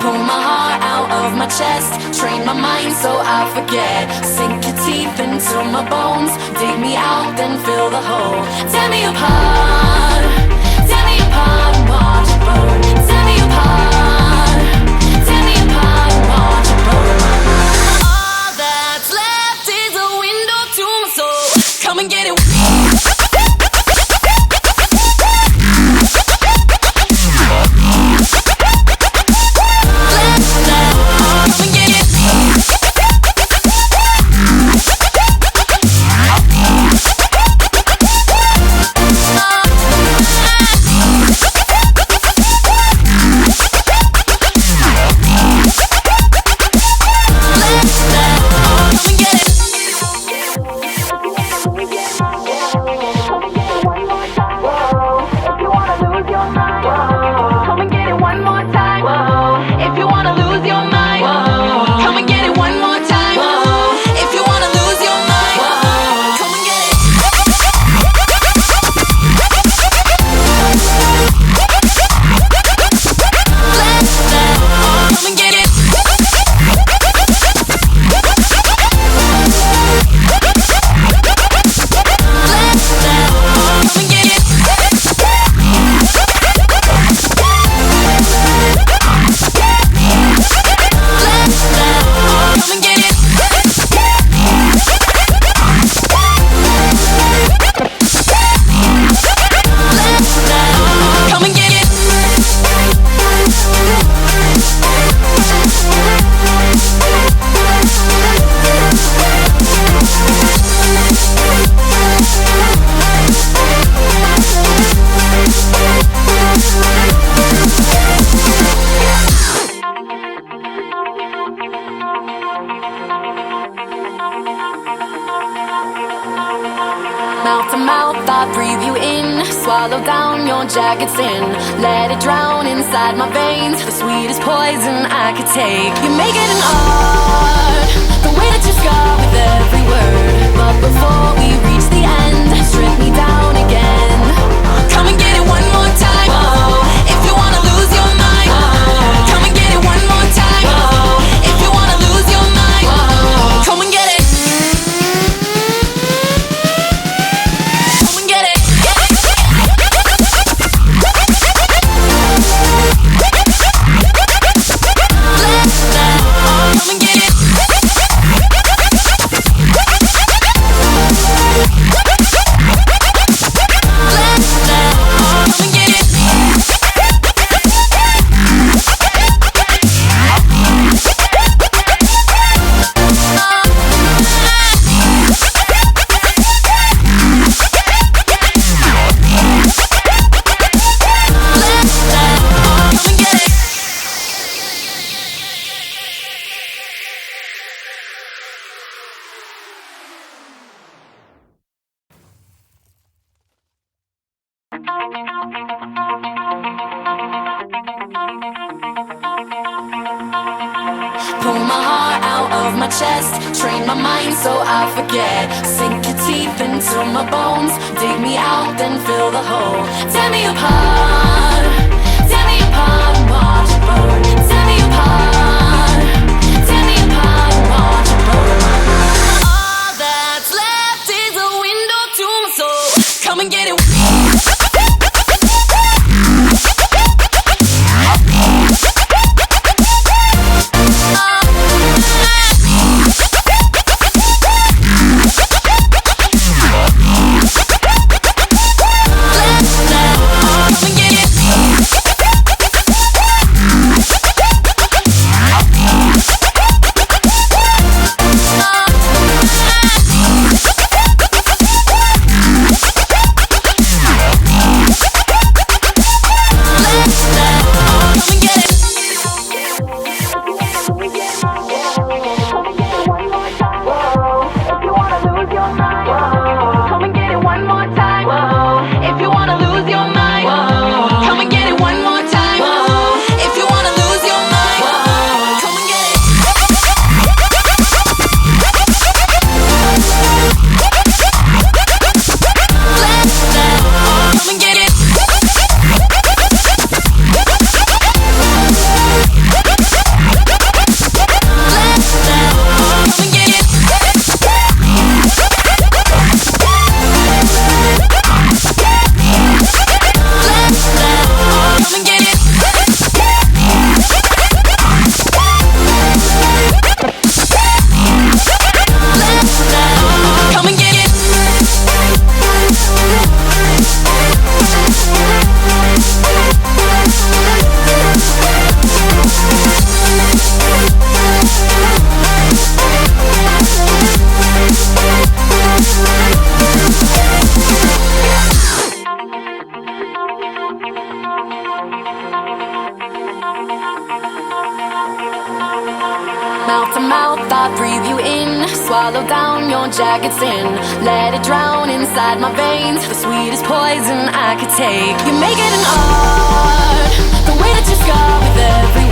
Pull my heart out of my chest, train my mind so I forget. Sink your teeth into my bones, dig me out, then fill the hole. Tear me apart and watch it burn. Tear me apart and watch it burn. All that's left is a window to my soul. Come and get it. Mouth to mouth, I breathe you in. Swallow down your jagged sin. Let it drown inside my veins. The sweetest poison I could take. You make it an art, the way that you scar with every word. But before we reach the end, strip me down again. Come and get it one more time. If you wanna lose your mind, come and get it one more time. If you wanna lose your mind, come and get it. Pull my heart out of my chest, train my mind so I forget. Sink your teeth into my bones, dig me out, then fill the hole. Tear me apart and watch it burn. Tear me apart and watch it burn. All that's left is a window to my soul. Come and get it. Mouth to mouth, I breathe you in. Swallow down your jagged sin. Let it drown inside my veins. The sweetest poison I could take. You make it an art. The way that you scar with every